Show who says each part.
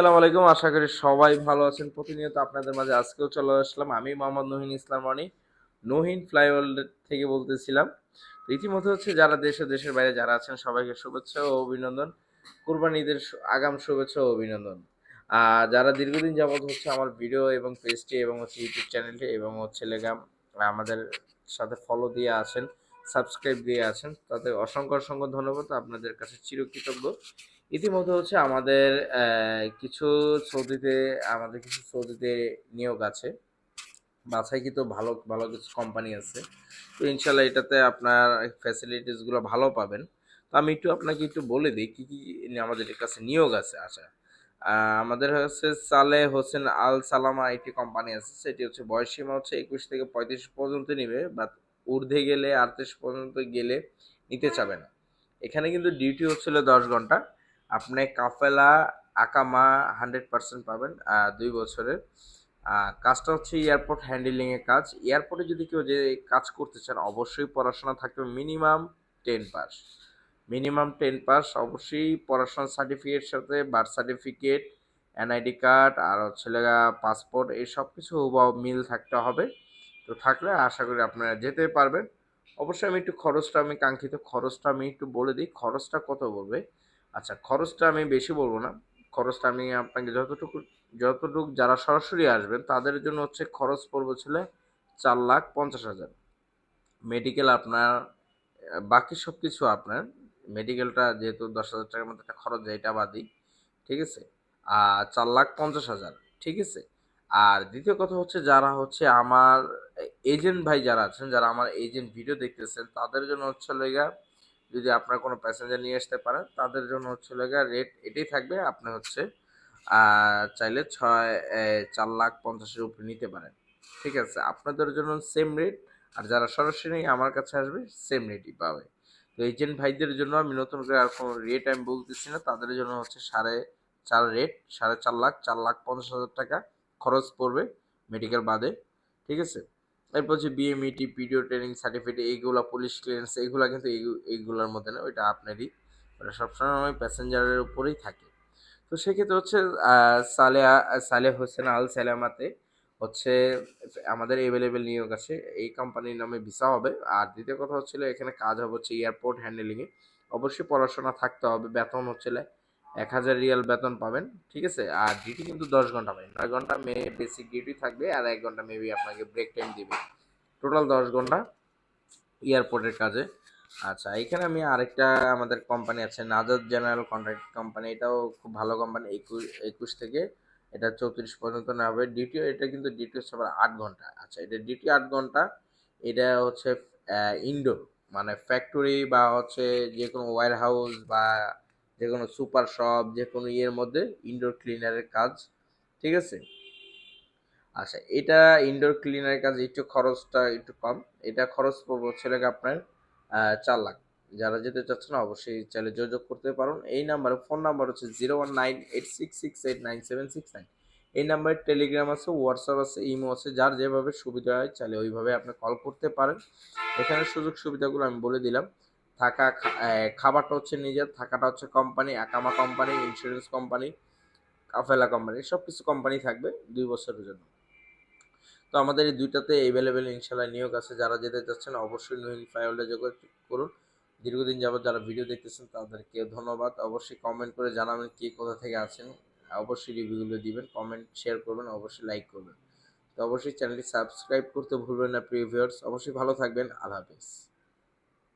Speaker 1: আসসালামু আলাইকুম। আশা করি সবাই ভালো আছেন। প্রতিনিয়ত আপনাদের মাঝে আজকেও চলে আসলাম। আমি মোহাম্মদ নহিন ইসলাম রনি। নহিন ফ্লাইওয়ার্ল্ড থেকে বলতেছিলাম। তো ইতিমধ্যে হচ্ছে যারা দেশের বাইরে যারা আছেন সবাইকে শুভেচ্ছা ও অভিনন্দন। কুরবানি ঈদের আগাম শুভেচ্ছা ও অভিনন্দন। যারা দীর্ঘদিন যাবৎ হচ্ছে আমার ভিডিও এবং পেজটি এবং হচ্ছে ইউটিউব চ্যানেলটি এবং হচ্ছে লেগাম আমাদের সাথে ফলো দিয়ে আছেন, সাবস্ক্রাইব দিয়ে আছেন, তাদের অসংখ্য ধন্যবাদ। আপনাদের কাছে চিরকৃতজ্ঞ। ইতিমধ্যে হচ্ছে কিছু সৌদিতে কিছু সৌদিতে নিয়োগ আছে। বাছাইকৃত ভালো কিছু কোম্পানি আছে। তো ইনশাল্লাহ এটাতে আপনার ফ্যাসিলিটিসগুলো ভালো পাবেন। তো আমি আপনাকে একটু বলে দিই কি আমাদের কাছে নিয়োগ আছে। আচ্ছা, আমাদের হচ্ছে সালেহ হোসেন আল সালামা একটি কোম্পানি আছে। সেটি হচ্ছে বয়সসীমা হচ্ছে 21 থেকে 35 পর্যন্ত নিবে, বাট ঊর্ধ্বে গেলে 38 পর্যন্ত গেলে নিতে চাবে না। এখানে কিন্তু ডিউটি হচ্ছিল 10 ঘন্টা। আপনি কাফেলা আকামা 100% পাবেন 2 বছরের। কাজটা হচ্ছে এয়ারপোর্ট হ্যান্ডেলিংয়ের কাজ। এয়ারপোর্টে যদি কেউ যে কাজ করতে চান অবশ্যই পড়াশোনা থাকবে মিনিমাম 10 পাস। মিনিমাম 10 পাস অবশ্যই পড়াশোনার সার্টিফিকেট সাথে বার্থ সার্টিফিকেট, এনআইডি কার্ড আর হচ্ছে পাসপোর্ট, এই সব কিছু মিল থাকতে হবে। তো থাকলে আশা করি আপনারা যেতে পারবেন। অবশ্যই আমি কাঙ্ক্ষিত খরচটা আমি একটু বলে দিই, খরচটা কত পড়বে। আচ্ছা, খরচটা আমি বেশি বলবো না। খরচটা আমি আপনাকে যতটুকু যারা সরাসরি আসবেন তাদের জন্য হচ্ছে খরচ পড়বে ছিল 4,50,000। মেডিকেল আপনার, বাকি সব কিছু আপনার, মেডিকেলটা যেহেতু 10,000 টাকার মতো একটা খরচ যায় এটা বাদই, ঠিক আছে। 4,50,000, ঠিক আছে। আর দ্বিতীয় কথা হচ্ছে যারা হচ্ছে আমার এজেন্ট ভাই যারা আছেন, যারা আমার এজেন্ট ভিডিও দেখতেছেন তাদের জন্য হচ্ছে লেগা, যদি আপনার কোনো প্যাসেঞ্জার নিয়ে আসতে পারেন তাদের জন্য হচ্ছে লেগা রেট এটাই থাকবে। আপনি হচ্ছে চাইলে 4,50,000-এর উপরে নিতে পারেন, ঠিক আছে। আপনাদের জন্য সেম রেট। আর যারা সরাসরি আমার কাছে আসবে সেম রেটই পাবে। তো এজেন্ট ভাইদের জন্য আমি নতুন করে আর কোনো রেট আমি বলতেছি না। তাদের জন্য হচ্ছে 4.5 রেট, 4.5 লাখ, 4,50,000 টাকা খরচ পড়বে মেডিকেল বাদে, ঠিক আছে। এরপর হচ্ছে বিএমইটি, পিডিও ট্রেনিং সার্টিফিকেট, এইগুলা পুলিশ ক্লিয়ারেন্স, এইগুলা কিন্তু এইগুলোর মধ্যে না, ওইটা আপনারই। ওটা সবসময় প্যাসেঞ্জারের উপরেই থাকে। তো সেক্ষেত্রে হচ্ছে সালেহ হোসেন আল সালামাতে হচ্ছে আমাদের এভেলেবেল নিয়োগ আছে। এই কোম্পানির নামে ভিসা হবে। আর দ্বিতীয় কথা হচ্ছিল এখানে কাজ হবে হচ্ছে এয়ারপোর্ট হ্যান্ডেলিংয়ে। অবশ্যই পড়াশোনা থাকতে হবে। বেতন হচ্ছিল 1,000 রিয়াল বেতন পাবেন, ঠিক আছে। আর ডিউটি কিন্তু 10 ঘন্টা পাবেন। 9 ঘন্টা বেসিক ডিউটি থাকবে আর 1 ঘন্টা মেবি আপনাকে ব্রেক টাইম দিবে। টোটাল 10 ঘন্টা এয়ারপোর্টের কাজে। আচ্ছা, এখানে আমি আরেকটা আমাদের কোম্পানি আছে নাজাত জেনারেল কন্ট্রাক্ট কোম্পানি। এটাও খুব ভালো কোম্পানি। 21 থেকে এটা 34 পর্যন্ত না হবে ডিউটি। এটা কিন্তু ডিউটি হচ্ছে আবার 8 ঘন্টা। আচ্ছা, এটা ডিউটি 8 ঘন্টা। এটা হচ্ছে ইনডোর, মানে ফ্যাক্টরি বা হচ্ছে যে কোনো ওয়্যার হাউস বা যে কোনো সুপার শপ, যে কোনো ইয়ের মধ্যে ইনডোর ক্লিনারের কাজ, ঠিক আছে। আচ্ছা, এটা ইনডোর ক্লিনারের কাজ, একটু খরচটা একটু কম। এটা খরচ পড়বে হচ্ছে আপনার 4 লাখ। যারা যেতে চাচ্ছেন অবশ্যই চাইলে যোগাযোগ করতে পারুন। এই নাম্বারে, ফোন নাম্বার হচ্ছে 01986689769। এই নাম্বারে টেলিগ্রাম আছে, হোয়াটসঅ্যাপ আছে, ইমো আছে। যার যেভাবে সুবিধা হয় চাইলে ওইভাবে আপনি কল করতে পারেন। এখানে সুযোগ সুবিধাগুলো আমি বলে দিলাম। খাবারটা হচ্ছে নিজের, থাকাটা হচ্ছে কোম্পানি, আকামা কোম্পানি, ইন্স্যুরেন্স কোম্পানি, কাফেলা কোম্পানি, সব কিছু কোম্পানি থাকবে 2 বছরের জন্য। তো আমাদের এই দুইটাতে এভেলেবেল ইনশাল্লাহ নিয়োগ আছে। যারা যেতে চাচ্ছেন অবশ্যই নহিন ফ্লাইওয়ার্ল্ডে যোগাযোগ করুন। দীর্ঘদিন যাবত যারা ভিডিও দেখতেছেন তাদেরকে ধন্যবাদ। অবশ্যই কমেন্ট করে জানাবেন কে কোথা থেকে আছেন। অবশ্যই রিভিউগুলো দিবেন, কমেন্ট শেয়ার করবেন, অবশ্যই লাইক করবেন। তো অবশ্যই চ্যানেলটি সাবস্ক্রাইব করতে ভুলবেন না প্রিয় ভিউয়ার্স। অবশ্যই ভালো থাকবেন। আল্লাহ হাফেজ।